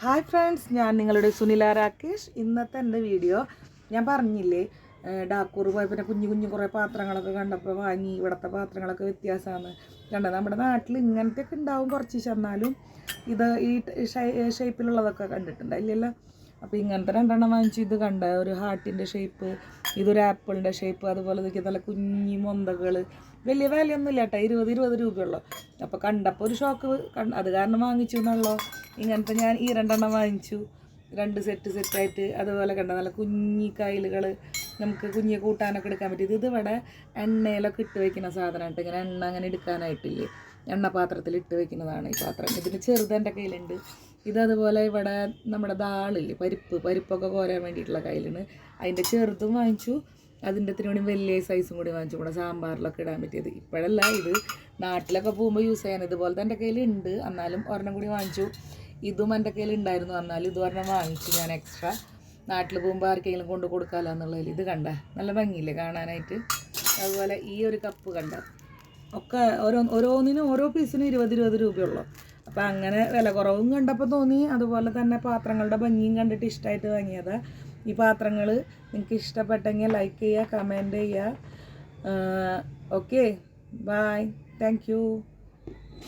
Hi friends, ഞാൻ നിങ്ങളുടെ സുനില രാകേഷ്. ഇന്നത്തെ എൻ്റെ വീഡിയോ ഞാൻ പറഞ്ഞില്ലേ, ഡാക്കൂർ പോയ പിന്നെ കുഞ്ഞു കുഞ്ഞു കുറേ പാത്രങ്ങളൊക്കെ കണ്ടപ്പോൾ വാങ്ങി. ഇവിടുത്തെ പാത്രങ്ങളൊക്കെ വ്യത്യാസമാണ് കണ്ടത്. നമ്മുടെ നാട്ടിൽ ഇങ്ങനത്തെയൊക്കെ ഉണ്ടാവും കുറച്ച്, ചെന്നാലും ഇത് ഈ ഷേപ്പിലുള്ളതൊക്കെ കണ്ടിട്ടുണ്ട് ഇല്ലല്ലോ. അപ്പോൾ ഇങ്ങനത്തെ രണ്ടെണ്ണം വാങ്ങിച്ചു. ഇത് കണ്ട ഒരു ഹാർട്ടിൻ്റെ ഷേപ്പ്, ഇതൊരു ആപ്പിളിൻ്റെ ഷേപ്പ്, അതുപോലെ ഇതൊക്കെ നല്ല കുഞ്ഞി മൊന്തകൾ. വലിയ വിലയൊന്നുമില്ല കേട്ടോ, 20 രൂപയുള്ളൂ. അപ്പോൾ കണ്ടപ്പോൾ ഒരു ഷോക്ക്, അത് കാരണം വാങ്ങിച്ചു എന്നുള്ളൂ. ഇങ്ങനത്തെ ഞാൻ ഈ രണ്ടെണ്ണം വാങ്ങിച്ചു, 2 സെറ്റായിട്ട്. അതുപോലെ കണ്ട നല്ല കുഞ്ഞി കയ്യിലുകൾ, നമുക്ക് കുഞ്ഞി കൂട്ടാനൊക്കെ എടുക്കാൻ പറ്റിയത്. ഇത് ഇവിടെ എണ്ണയിലൊക്കെ ഇട്ട് വയ്ക്കുന്ന സാധനമായിട്ട്, ഇങ്ങനെ എണ്ണ അങ്ങനെ എടുക്കാനായിട്ടില്ലേ, എണ്ണ പാത്രത്തിൽ ഇട്ട് വയ്ക്കുന്നതാണ് ഈ പാത്രം. ഇതിന് ചെറുത് എൻ്റെ കയ്യിലുണ്ട്. ഇതതുപോലെ ഇവിടെ നമ്മുടെ ദാളില്ലേ, പരിപ്പൊക്കെ കോരാൻ വേണ്ടിയിട്ടുള്ള കയ്യിലാണ്. അതിൻ്റെ ചെറുതും വാങ്ങിച്ചു, അതിൻ്റെ ഇത്തിരി കൂടി വലിയ സൈസും കൂടി വാങ്ങിച്ചു, കൂടെ സാമ്പാറിലൊക്കെ ഇടാൻ പറ്റിയത്. ഇപ്പോഴല്ല, ഇത് നാട്ടിലൊക്കെ പോകുമ്പോൾ യൂസ് ചെയ്യാൻ. ഇതുപോലത്തെ എൻ്റെ കയ്യിലുണ്ട്, എന്നാലും ഒരെണ്ണം കൂടി വാങ്ങിച്ചു. ഇതും എൻ്റെ കയ്യിലുണ്ടായിരുന്നു, എന്നാലും ഇത് ഒരെണ്ണം വാങ്ങിച്ചു ഞാൻ എക്സ്ട്രാ. നാട്ടിൽ പോകുമ്പോൾ ആർക്കെങ്കിലും കൊണ്ട് കൊടുക്കാമല്ലോ എന്നുള്ളതിൽ. ഇത് കണ്ട നല്ല ഭംഗിയില്ലേ കാണാനായിട്ട്. അതുപോലെ ഈ ഒരു കപ്പ് കണ്ട, ഒക്കെ ഓരോന്നിനും ഓരോ പീസിനും 20 രൂപയുള്ളൂ. അപ്പോൾ അങ്ങനെ വില കുറവും കണ്ടപ്പോൾ തോന്നി. അതുപോലെ തന്നെ പാത്രങ്ങളുടെ ഭംഗിയും കണ്ടിട്ട് ഇഷ്ടമായിട്ട് വാങ്ങിയതാണ്. ഈ പാത്രങ്ങൾ നിങ്ങൾക്ക് ഇഷ്ടപ്പെട്ടെങ്കിൽ ലൈക്ക് ചെയ്യുക, കമൻറ്റ് ചെയ്യുക. Okay, bye, thank U.